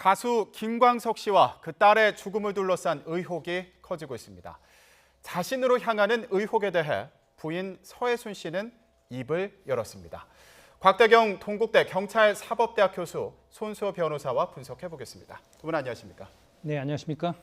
가수 김광석 씨와 그 딸의 죽음을 둘러싼 의혹이 커지고 있습니다. 자신으로 향하는 의혹에 대해 부인 서혜순 씨는 입을 열었습니다. 곽대경 동국대 경찰사법대학 교수 손수호 변호사와 분석해 보겠습니다. 두 분 안녕하십니까? 네, 안녕하십니까?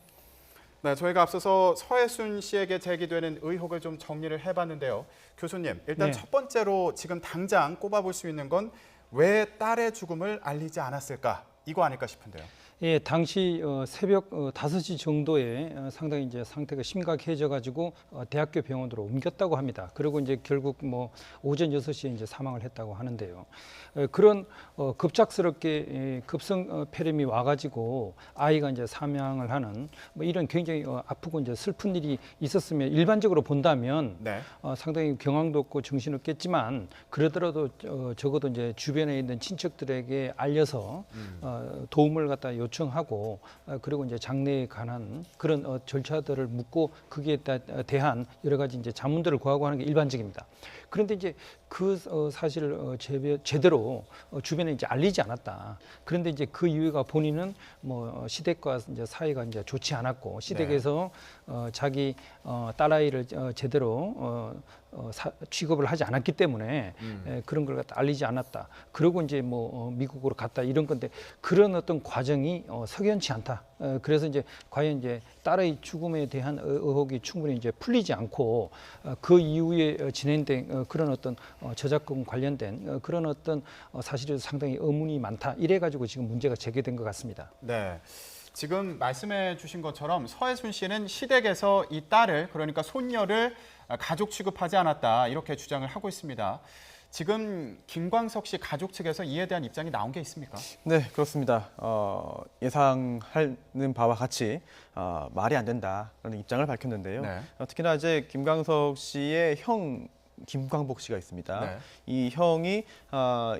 네, 저희가 앞서서 서혜순 씨에게 제기되는 의혹을 좀 정리를 해봤는데요. 교수님, 일단 네. 첫 번째로 지금 당장 꼽아볼 수 있는 건 왜 딸의 죽음을 알리지 않았을까? 이거 아닐까 싶은데요. 예, 당시 새벽 5시 정도에 상당히 이제 상태가 심각해져 가지고 대학교 병원으로 옮겼다고 합니다. 그리고 이제 결국 뭐 오전 6시에 이제 사망을 했다고 하는데요. 그런 급작스럽게 급성 폐렴이 와 가지고 아이가 이제 사망을 하는 뭐 이런 굉장히 아프고 이제 슬픈 일이 있었으면 일반적으로 본다면 네. 상당히 경황도 없고 정신없겠지만 그러더라도 적어도 이제 주변에 있는 친척들에게 알려서 도움을 갖다 요청하고 그리고 이제 장례에 관한 그런 절차들을 묻고 거기에 대한 여러 가지 이제 자문들을 구하고 하는 게 일반적입니다. 그런데 이제 그 사실을 제대로 주변에 이제 알리지 않았다. 그런데 이제 그 이유가 본인은 뭐 시댁과 이제 사이가 이제 좋지 않았고 시댁에서 자기 딸아이를 제대로 취급을 하지 않았기 때문에 그런 걸 갖다 알리지 않았다. 그리고 이제 뭐 미국으로 갔다 이런 건데 그런 어떤 과정이 석연치 않다. 그래서 이제 과연 이제 딸의 죽음에 대한 의혹이 충분히 이제 풀리지 않고 그 이후에 진행된 그런 어떤 저작권 관련된 그런 어떤 사실에 상당히 의문이 많다. 이래 가지고 지금 문제가 제기된 것 같습니다. 네. 지금 말씀해 주신 것처럼 서혜순 씨는 시댁에서 이 딸을 그러니까 손녀를 가족 취급하지 않았다 이렇게 주장을 하고 있습니다. 지금 김광석 씨 가족 측에서 이에 대한 입장이 나온 게 있습니까? 네, 그렇습니다. 예상하는 바와 같이 말이 안 된다라는 입장을 밝혔는데요. 네. 특히나 이제 김광석 씨의 형 김광복 씨가 있습니다. 네. 이 형이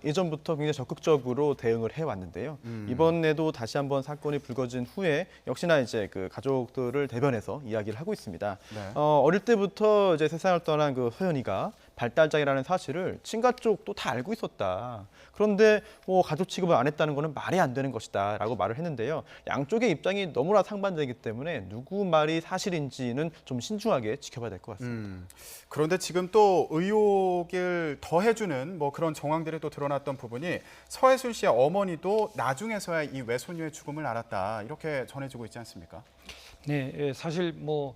예전부터 굉장히 적극적으로 대응을 해왔는데요. 이번에도 다시 한번 사건이 불거진 후에 역시나 이제 그 가족들을 대변해서 이야기를 하고 있습니다. 네. 어릴 때부터 이제 세상을 떠난 그 서연이가 발달장애라는 사실을 친가 쪽도 다 알고 있었다. 그런데 뭐 가족 취급을 안 했다는 것은 말이 안 되는 것이다라고 말을 했는데요. 양쪽의 입장이 너무나 상반되기 때문에 누구 말이 사실인지는 좀 신중하게 지켜봐야 될 것 같습니다. 그런데 지금 또 의혹을 더해주는 뭐 그런 정황들이 또 드러났던 부분이 서혜순 씨의 어머니도 나중에서야 이 외손녀의 죽음을 알았다 이렇게 전해지고 있지 않습니까? 네, 사실 뭐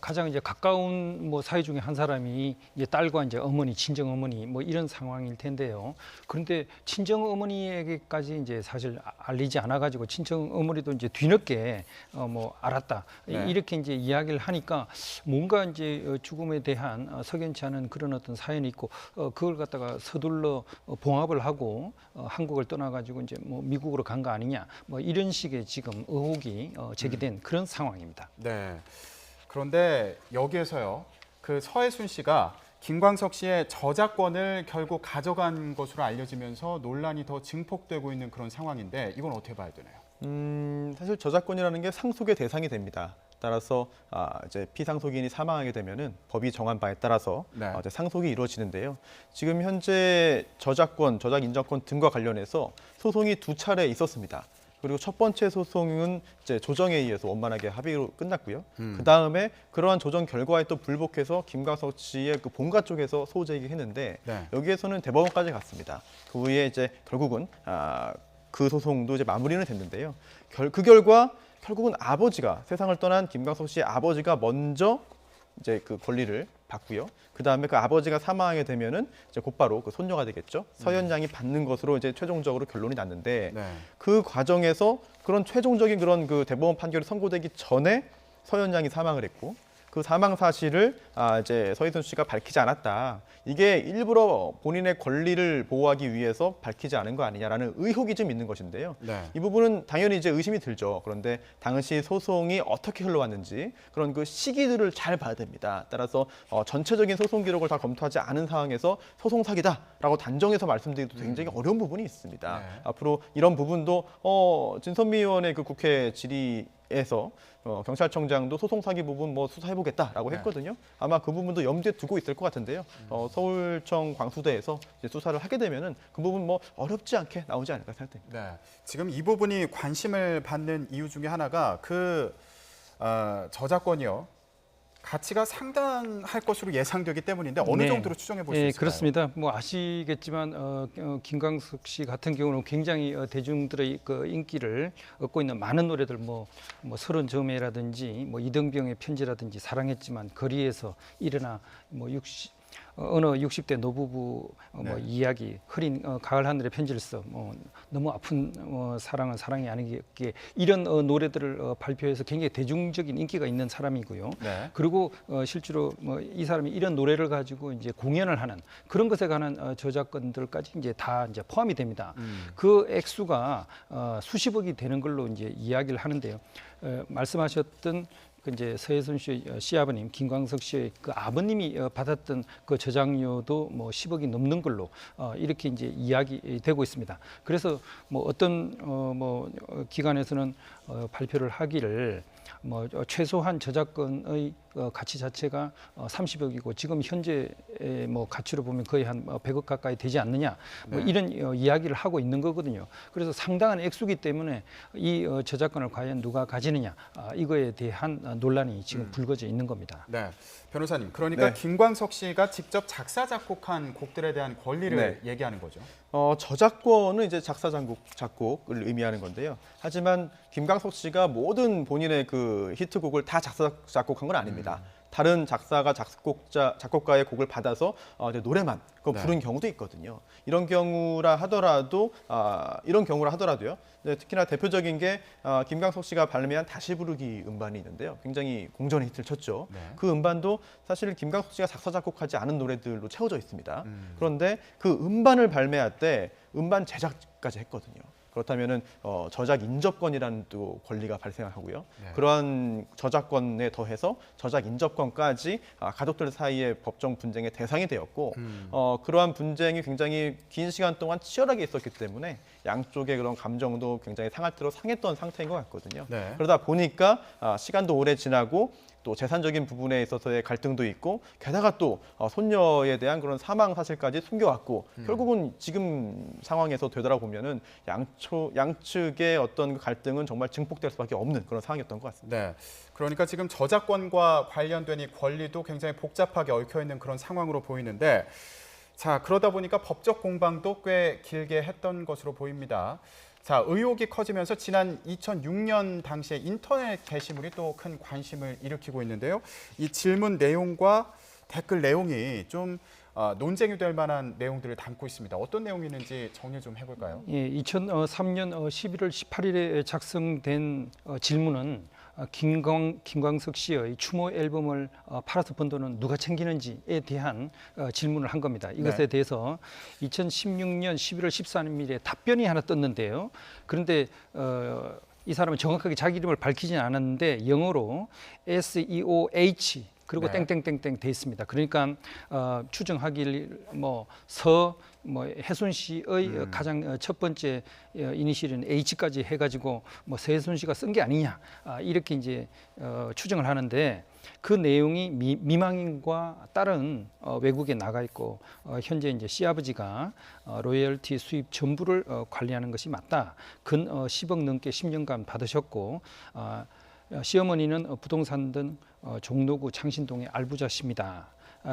가장 이제 가까운 뭐 사이 중에 한 사람이 이제 딸과 이제 어머니, 친정 어머니 뭐 이런 상황일 텐데요. 그런데 친정 어머니에게까지 이제 사실 알리지 않아 가지고 친정 어머니도 이제 뒤늦게 뭐 알았다 네. 이렇게 이제 이야기를 하니까 뭔가 이제 죽음에 대한 석연치 않은 그런 어떤 사연이 있고 그걸 갖다가 서둘러 봉합을 하고 한국을 떠나 가지고 이제 뭐 미국으로 간 거 아니냐 뭐 이런 식의 지금 의혹이 제기된 그런 상황입니다. 네. 그런데 여기에서요, 그 서혜순 씨가 김광석 씨의 저작권을 결국 가져간 것으로 알려지면서 논란이 더 증폭되고 있는 그런 상황인데 이건 어떻게 봐야 되나요? 사실 저작권이라는 게 상속의 대상이 됩니다. 따라서 이제 피상속인이 사망하게 되면은 법이 정한 바에 따라서 네. 이제 상속이 이루어지는데요. 지금 현재 저작권, 저작 인정권 등과 관련해서 소송이 2차례 있었습니다. 그리고 첫 번째 소송은 이제 조정에 의해서 원만하게 합의로 끝났고요. 그 다음에 그러한 조정 결과에 또 불복해서 김광석 씨의 그 본가 쪽에서 소호 제기했는데 네. 여기에서는 대법원까지 갔습니다. 그 후에 이제 결국은 그 소송도 이제 마무리는 됐는데요. 그 결과 결국은 아버지가 세상을 떠난 김광석 씨의 아버지가 먼저 이제 그 권리를 받고요. 그 다음에 그 아버지가 사망하게 되면은 이제 곧바로 그 손녀가 되겠죠. 서연 양이 받는 것으로 이제 최종적으로 결론이 났는데 네. 그 과정에서 그런 최종적인 그런 그 대법원 판결이 선고되기 전에 서연 양이 사망을 했고 그 사망 사실을 이제 서혜순 씨가 밝히지 않았다. 이게 일부러 본인의 권리를 보호하기 위해서 밝히지 않은 거 아니냐라는 의혹이 좀 있는 것인데요. 네. 이 부분은 당연히 이제 의심이 들죠. 그런데 당시 소송이 어떻게 흘러왔는지 그런 그 시기들을 잘 봐야 됩니다. 따라서 전체적인 소송 기록을 다 검토하지 않은 상황에서 소송 사기다라고 단정해서 말씀드리기도 굉장히 어려운 부분이 있습니다. 네. 앞으로 이런 부분도 진선미 의원의 그 국회 질의 에서 경찰청장도 소송 사기 부분 뭐 수사해보겠다라고 네. 했거든요. 아마 그 부분도 염두에 두고 있을 것 같은데요. 서울청 광수대에서 이제 수사를 하게 되면은 그 부분 뭐 어렵지 않게 나오지 않을까 생각됩니다. 네. 지금 이 부분이 관심을 받는 이유 중에 하나가 그 저작권이요. 가치가 상당할 것으로 예상되기 때문인데 어느 네. 정도로 추정해 볼 수 있을까요? 그렇습니다. 뭐 아시겠지만 김광석 씨 같은 경우는 굉장히 대중들의 그 인기를 얻고 있는 많은 노래들 뭐 서른 점에라든지 뭐 이등병의 편지라든지 사랑했지만 거리에서 일어나 뭐 어느 60대 노부부 뭐 네. 이야기 흐린 가을 하늘에 편지를 써 너무 아픈 사랑은 사랑이 아니기에 이런 노래들을 발표해서 굉장히 대중적인 인기가 있는 사람이고요. 네. 그리고 실제로 뭐 이 사람이 이런 노래를 가지고 이제 공연을 하는 그런 것에 관한 저작권들까지 이제 다 이제 포함이 됩니다. 그 액수가 수십억이 되는 걸로 이제 이야기를 하는데요. 말씀하셨던 그 이제 서혜순 씨의 시아버님 김광석 씨의 그 아버님이 받았던 그 저작료도 뭐 10억이 넘는 걸로 이렇게 이제 이야기되고 있습니다. 그래서 뭐 어떤 기관에서는 발표를 하기를 뭐 최소한 저작권의 가치 자체가 30억이고 지금 현재 뭐 가치로 보면 거의 한 100억 가까이 되지 않느냐 뭐 이런 이야기를 하고 있는 거거든요. 그래서 상당한 액수기 때문에 이 저작권을 과연 누가 가지느냐 이거에 대한 논란이 지금 불거져 있는 겁니다. 네. 변호사님, 그러니까 네. 김광석 씨가 직접 작사 작곡한 곡들에 대한 권리를 네. 얘기하는 거죠. 저작권은 이제 작곡을 의미하는 건데요. 하지만 김광석 씨가 모든 본인의 그 히트곡을 다 작사 작곡한 건 아닙니다. 다른 작사가 작곡가의 곡을 받아서 이제 노래만 그거 네. 부른 경우도 있거든요. 이런 경우라 하더라도요. 특히나 대표적인 게 김광석 씨가 발매한 다시 부르기 음반이 있는데요. 굉장히 공전의 히트를 쳤죠. 네. 그 음반도 사실 김광석 씨가 작사 작곡하지 않은 노래들로 채워져 있습니다. 그런데 그 음반을 발매할 때 음반 제작까지 했거든요. 그렇다면은 저작 인접권이라는 또 권리가 발생하고요. 네. 그러한 저작권에 더해서 저작 인접권까지 가족들 사이의 법정 분쟁의 대상이 되었고 그러한 분쟁이 굉장히 긴 시간 동안 치열하게 있었기 때문에 양쪽의 그런 감정도 굉장히 상할 대로 상했던 상태인 것 같거든요. 네. 그러다 보니까 시간도 오래 지나고 또 재산적인 부분에 있어서의 갈등도 있고 게다가 또 손녀에 대한 그런 사망 사실까지 숨겨왔고 결국은 지금 상황에서 되돌아보면은 양측의 어떤 갈등은 정말 증폭될 수밖에 없는 그런 상황이었던 것 같습니다. 네. 그러니까 지금 저작권과 관련된 이 권리도 굉장히 복잡하게 얽혀 있는 그런 상황으로 보이는데 자, 그러다 보니까 법적 공방도 꽤 길게 했던 것으로 보입니다. 자, 의혹이 커지면서 지난 2006년 당시에 인터넷 게시물이 또 큰 관심을 일으키고 있는데요. 이 질문 내용과 댓글 내용이 좀 논쟁이 될 만한 내용들을 담고 있습니다. 어떤 내용이 있는지 정리 좀 해볼까요? 예, 2003년 11월 18일에 작성된 질문은 김광석 씨의 추모 앨범을 팔아서 번 돈은 누가 챙기는지에 대한 질문을 한 겁니다. 이것에 네. 대해서 2016년 11월 13일에 답변이 하나 떴는데요. 그런데 이 사람은 정확하게 자기 이름을 밝히지는 않았는데 영어로 SEOH 그리고 네. 땡땡땡땡 돼 있습니다. 그러니까 추정하길 혜순 씨의 가장 첫 번째 이니셜인 H까지 해가지고 서혜순 씨가 쓴 게 아니냐 이렇게 이제 추정을 하는데 그 내용이 미망인과 딸은 외국에 나가 있고 현재 이제 시아버지가 로열티 수입 전부를 관리하는 것이 맞다. 근 10억 넘게 10년간 받으셨고. 시어머니는 부동산 등 종로구 창신동의 알부자십니다.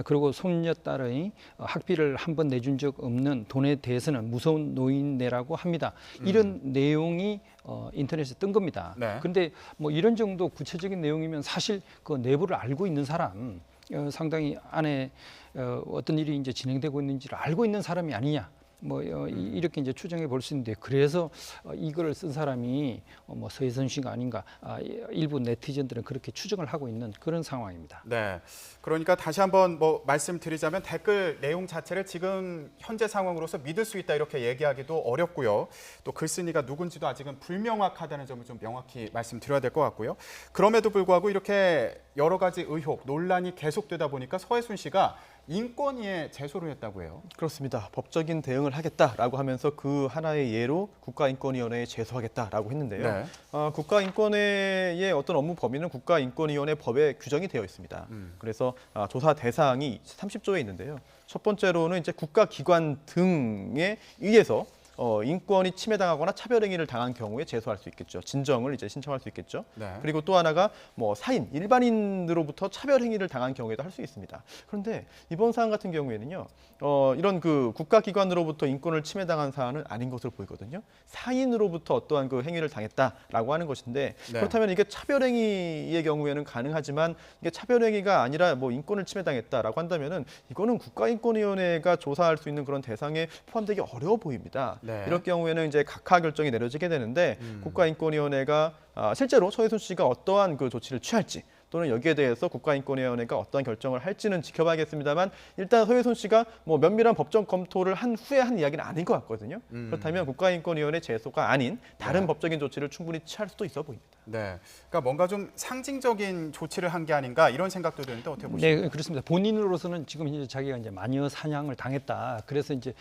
그리고 손녀딸의 학비를 한 번 내준 적 없는 돈에 대해서는 무서운 노인네라고 합니다. 이런 내용이 인터넷에 뜬 겁니다. 네. 그런데 뭐 이런 정도 구체적인 내용이면 사실 그 내부를 알고 있는 사람, 상당히 안에 어떤 일이 이제 진행되고 있는지를 알고 있는 사람이 아니냐. 이렇게 이제 추정해 볼 수 있는데 그래서 이걸 쓴 사람이 서혜선 씨가 아닌가 일부 네티즌들은 그렇게 추정을 하고 있는 그런 상황입니다. 네. 그러니까 다시 한번 말씀드리자면 댓글 내용 자체를 지금 현재 상황으로서 믿을 수 있다 이렇게 얘기하기도 어렵고요. 또 글쓴이가 누군지도 아직은 불명확하다는 점을 좀 명확히 말씀드려야 될 것 같고요. 그럼에도 불구하고 이렇게 여러 가지 의혹, 논란이 계속되다 보니까 서혜순 씨가 인권위에 제소를 했다고 해요. 그렇습니다. 법적인 대응을 하겠다라고 하면서 그 하나의 예로 국가인권위원회에 제소하겠다라고 했는데요. 네. 국가인권회의 어떤 업무 범위는 국가인권위원회 법에 규정이 되어 있습니다. 그래서 조사 대상이 30조에 있는데요. 첫 번째로는 이제 국가기관 등에 의해서 인권이 침해당하거나 차별행위를 당한 경우에 제소할 수 있겠죠. 진정을 이제 신청할 수 있겠죠. 네. 그리고 또 하나가 뭐 사인, 일반인으로부터 차별행위를 당한 경우에도 할 수 있습니다. 그런데 이번 사안 같은 경우에는요, 이런 그 국가기관으로부터 인권을 침해당한 사안은 아닌 것으로 보이거든요. 사인으로부터 어떠한 그 행위를 당했다라고 하는 것인데 네. 그렇다면 이게 차별행위의 경우에는 가능하지만 이게 차별행위가 아니라 뭐 인권을 침해당했다라고 한다면은 이거는 국가인권위원회가 조사할 수 있는 그런 대상에 포함되기 어려워 보입니다. 네. 이럴 경우에는 이제 각하 결정이 내려지게 되는데 국가인권위원회가 실제로 서해순 씨가 어떠한 그 조치를 취할지 또는 여기에 대해서 국가인권위원회가 어떠한 결정을 할지는 지켜봐야겠습니다만 일단 서해순 씨가 뭐 면밀한 법정 검토를 한 후에 한 이야기는 아닌 것 같거든요. 그렇다면 국가인권위원회 제소가 아닌 다른 법적인 조치를 충분히 취할 수도 있어 보입니다. 네, 그러니까 뭔가 좀 상징적인 조치를 한 게 아닌가 이런 생각도 드는데 어떻게 보십니까? 네, 그렇습니다. 본인으로서는 지금 이제 자기가 이제 마녀 사냥을 당했다. 그래서 이제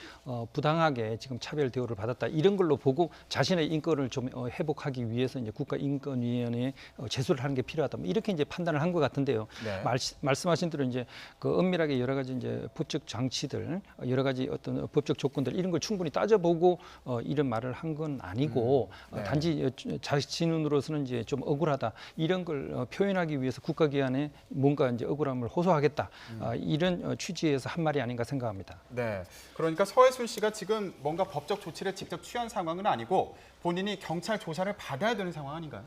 부당하게 지금 차별 대우를 받았다. 이런 걸로 보고 자신의 인권을 좀 회복하기 위해서 이제 국가인권위원회에 제소를 하는 게 필요하다. 뭐 이렇게 이제 판단을 한 것 같은데요. 네. 말씀하신 대로 이제 그 엄밀하게 여러 가지 이제 법적 장치들, 여러 가지 어떤 법적 조건들 이런 걸 충분히 따져보고 이런 말을 한 건 아니고 네. 단지 자신으로서는 이제 좀 억울하다 이런 걸 표현하기 위해서 국가기관에 뭔가 이제 억울함을 호소하겠다 이런 취지에서 한 말이 아닌가 생각합니다. 네, 그러니까 서해순 씨가 지금 뭔가 법적 조치를 직접 취한 상황은 아니고 본인이 경찰 조사를 받아야 되는 상황 아닌가요?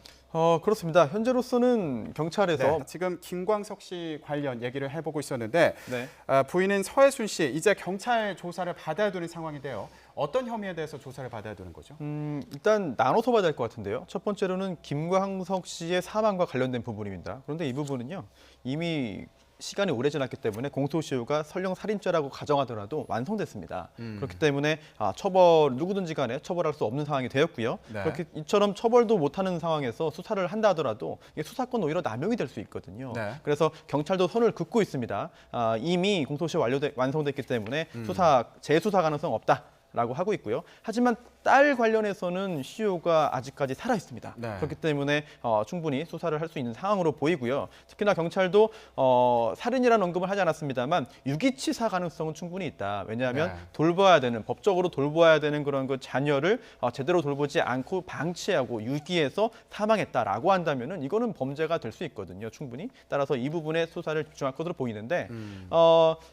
그렇습니다. 현재로서는 경찰에서 네, 지금 김광석 씨 관련 얘기를 해보고 있었는데 네. 부인인 서해순 씨 이제 경찰 조사를 받아야 되는 상황인데요. 어떤 혐의에 대해서 조사를 받아야 되는 거죠? 일단 나눠서 봐야 될 것 같은데요. 첫 번째로는 김광석 씨의 사망과 관련된 부분입니다. 그런데 이 부분은요, 이미 시간이 오래 지났기 때문에 공소시효가 설령 살인죄라고 가정하더라도 완성됐습니다. 그렇기 때문에 누구든지 간에 처벌할 수 없는 상황이 되었고요. 네. 그렇게 이처럼 처벌도 못하는 상황에서 수사를 한다 하더라도 이게 수사권 오히려 남용이 될 수 있거든요. 네. 그래서 경찰도 손을 긋고 있습니다. 이미 공소시효 완성됐기 때문에 재수사 가능성 없다. 라고 하고 있고요. 하지만 딸 관련해서는 시효가 아직까지 살아 있습니다. 네. 그렇기 때문에 충분히 수사를 할 수 있는 상황으로 보이고요. 특히나 경찰도 살인이라는 언급을 하지 않았습니다만 유기치사 가능성은 충분히 있다. 왜냐하면 네. 법적으로 돌봐야 되는 그런 그 자녀를 제대로 돌보지 않고 방치하고 유기해서 사망했다라고 한다면은 이거는 범죄가 될 수 있거든요. 충분히. 따라서 이 부분에 수사를 집중할 것으로 보이는데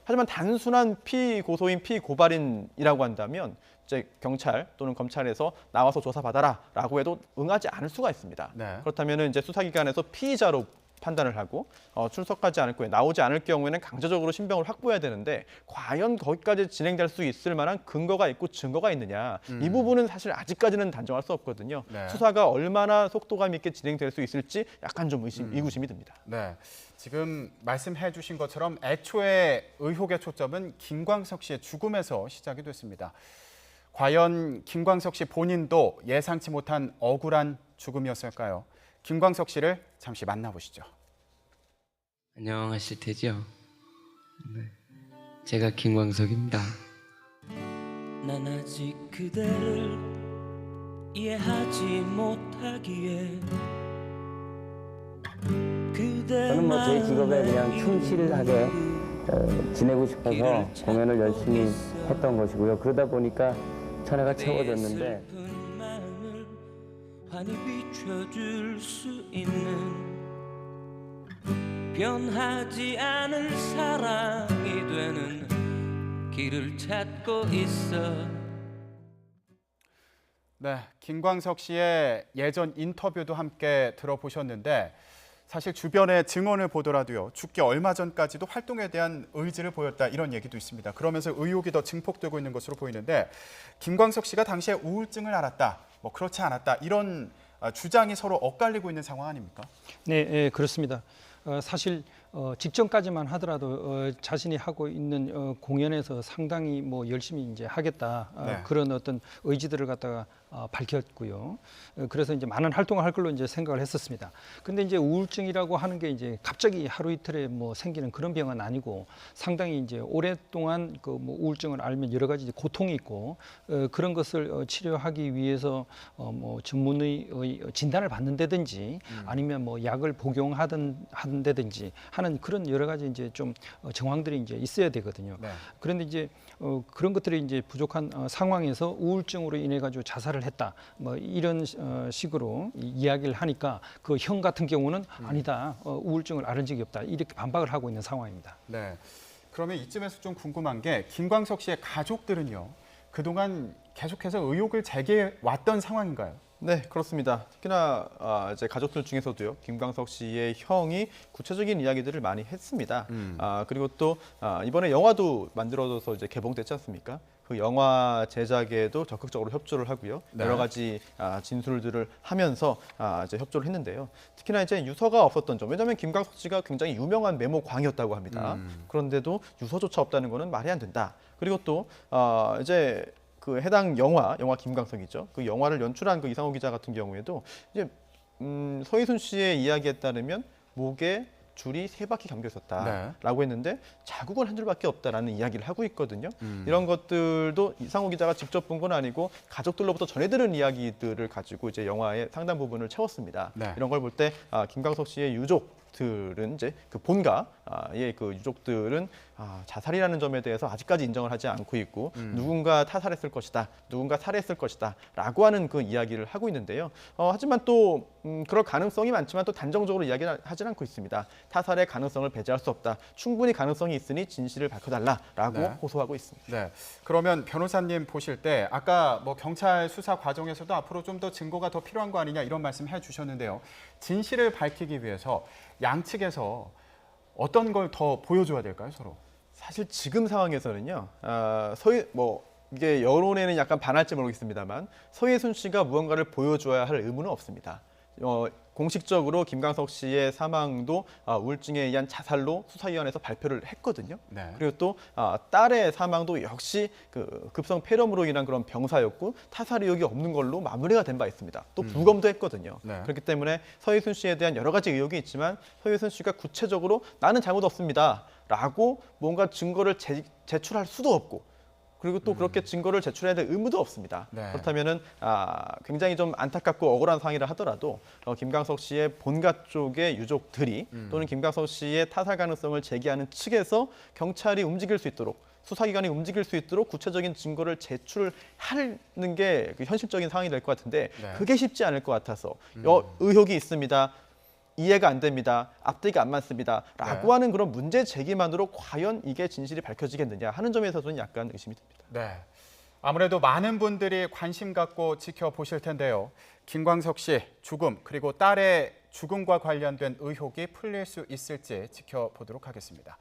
하지만 단순한 피고소인 피고발인이라고 한다면 이제 경찰 또는 검찰에서 나와서 조사받아라라고 해도 응하지 않을 수가 있습니다. 네. 그렇다면 이제 수사기관에서 피의자로 판단을 하고 출석하지 않을 경우에 나오지 않을 경우에는 강제적으로 신병을 확보해야 되는데 과연 거기까지 진행될 수 있을 만한 근거가 있고 증거가 있느냐 이 부분은 사실 아직까지는 단정할 수 없거든요. 네. 수사가 얼마나 속도감 있게 진행될 수 있을지 약간 좀 의구심이 듭니다. 네, 지금 말씀해 주신 것처럼 애초에 의혹의 초점은 김광석 씨의 죽음에서 시작이 됐습니다. 과연 김광석 씨 본인도 예상치 못한 억울한 죽음이었을까요? 김광석 씨를 잠시 만나보시죠. 안녕하실 테죠? 네. 제가 김광석입니다. 난 아직 그대를 이해하지 못하기에 저는 뭐 제 직업에 그냥 충실하게 지내고 싶어서 공연을 열심히 했던 것이고요. 그러다 보니까 천혜가 채워졌는데 슬픈 마음을 환히 비춰줄 수 있는 변하지 않을 사랑이 되는 길을 찾고 있어. 네, 김광석 씨의 예전 인터뷰도 함께 들어보셨는데 사실 주변의 증언을 보더라도요. 죽기 얼마 전까지도 활동에 대한 의지를 보였다 이런 얘기도 있습니다. 그러면서 의혹이 더 증폭되고 있는 것으로 보이는데 김광석 씨가 당시에 우울증을 앓았다, 뭐 그렇지 않았다 이런 주장이 서로 엇갈리고 있는 상황 아닙니까? 네, 그렇습니다. 사실 직전까지만 하더라도 자신이 하고 있는 공연에서 상당히 뭐 열심히 이제 하겠다 네. 그런 어떤 의지들을 갖다가 밝혔고요. 그래서 이제 많은 활동을 할 걸로 이제 생각을 했었습니다. 근데 이제 우울증이라고 하는 게 이제 갑자기 하루 이틀에 뭐 생기는 그런 병은 아니고 상당히 이제 오랫동안 그 뭐 우울증을 앓으면 여러 가지 이제 고통이 있고 그런 것을 치료하기 위해서 뭐 전문의 진단을 받는다든지 아니면 뭐 약을 복용하든지 하는 그런 여러 가지 이제 좀 정황들이 이제 있어야 되거든요. 네. 그런데 이제 그런 것들이 이제 부족한 상황에서 우울증으로 인해 가지고 자살을 했다. 뭐 이런 식으로 이야기를 하니까 그 형 같은 경우는 아니다. 우울증을 앓은 적이 없다. 이렇게 반박을 하고 있는 상황입니다. 네. 그러면 이쯤에서 좀 궁금한 게 김광석 씨의 가족들은요. 그동안 계속해서 의혹을 제기해 왔던 상황인가요? 네, 그렇습니다. 특히나 이제 가족들 중에서도요, 김광석 씨의 형이 구체적인 이야기들을 많이 했습니다. 그리고 또 이번에 영화도 만들어져서 이제 개봉됐지 않습니까? 그 영화 제작에도 적극적으로 협조를 하고요. 네. 여러 가지 진술들을 하면서 이제 협조를 했는데요. 특히나 이제 유서가 없었던 점. 왜냐하면 김광석 씨가 굉장히 유명한 메모광이었다고 합니다. 그런데도 유서조차 없다는 것은 말이 안 된다. 그리고 또 이제 그 해당 영화 김광석이죠. 그 영화를 연출한 그 이상호 기자 같은 경우에도 이제 서희순 씨의 이야기에 따르면 목에 줄이 3바퀴 감겨 있었다라고 했는데 자국은 한 줄밖에 없다라는 이야기를 하고 있거든요. 이런 것들도 이상호 기자가 직접 본 건 아니고 가족들로부터 전해 들은 이야기들을 가지고 이제 영화의 상당 부분을 채웠습니다. 네. 이런 걸 볼 때 김광석 씨의 유족들은 이제 그 본가의 그 유족들은 자살이라는 점에 대해서 아직까지 인정을 하지 않고 있고 누군가 타살했을 것이다, 누군가 살해했을 것이다라고 하는 그 이야기를 하고 있는데요. 하지만 또 그럴 가능성이 많지만 또 단정적으로 이야기를 하지는 않고 있습니다. 타살의 가능성을 배제할 수 없다. 충분히 가능성이 있으니 진실을 밝혀달라라고 네. 호소하고 있습니다. 네. 그러면 변호사님 보실 때 아까 뭐 경찰 수사 과정에서도 앞으로 좀 더 증거가 더 필요한 거 아니냐 이런 말씀 해주셨는데요. 진실을 밝히기 위해서 양측에서 어떤 걸 더 보여줘야 될까요, 서로? 사실 지금 상황에서는요. 이게 여론에는 약간 반할지 모르겠습니다만 서예순 씨가 무언가를 보여줘야 할 의무는 없습니다. 공식적으로 김광석 씨의 사망도 우울증에 의한 자살로 수사위원회에서 발표를 했거든요. 네. 그리고 또 딸의 사망도 역시 그 급성 폐렴으로 인한 그런 병사였고 타살 의혹이 없는 걸로 마무리가 된 바 있습니다. 또 부검도 했거든요. 네. 그렇기 때문에 서예순 씨에 대한 여러 가지 의혹이 있지만 서예순 씨가 구체적으로 나는 잘못 없습니다라고 뭔가 증거를 제출할 수도 없고 그리고 또 그렇게 증거를 제출해야 될 의무도 없습니다. 네. 그렇다면은 굉장히 좀 안타깝고 억울한 상황이라 하더라도 김광석 씨의 본가 쪽의 유족들이 또는 김광석 씨의 타살 가능성을 제기하는 측에서 경찰이 움직일 수 있도록 수사기관이 움직일 수 있도록 구체적인 증거를 제출하는 게 그 현실적인 상황이 될 것 같은데 네. 그게 쉽지 않을 것 같아서 의혹이 있습니다. 이해가 안 됩니다. 앞뒤가 안 맞습니다. 라고 네. 하는 그런 문제 제기만으로 과연 이게 진실이 밝혀지겠느냐 하는 점에서는 약간 의심이 듭니다. 네. 아무래도 많은 분들이 관심 갖고 지켜보실 텐데요. 김광석 씨 죽음 그리고 딸의 죽음과 관련된 의혹이 풀릴 수 있을지 지켜보도록 하겠습니다.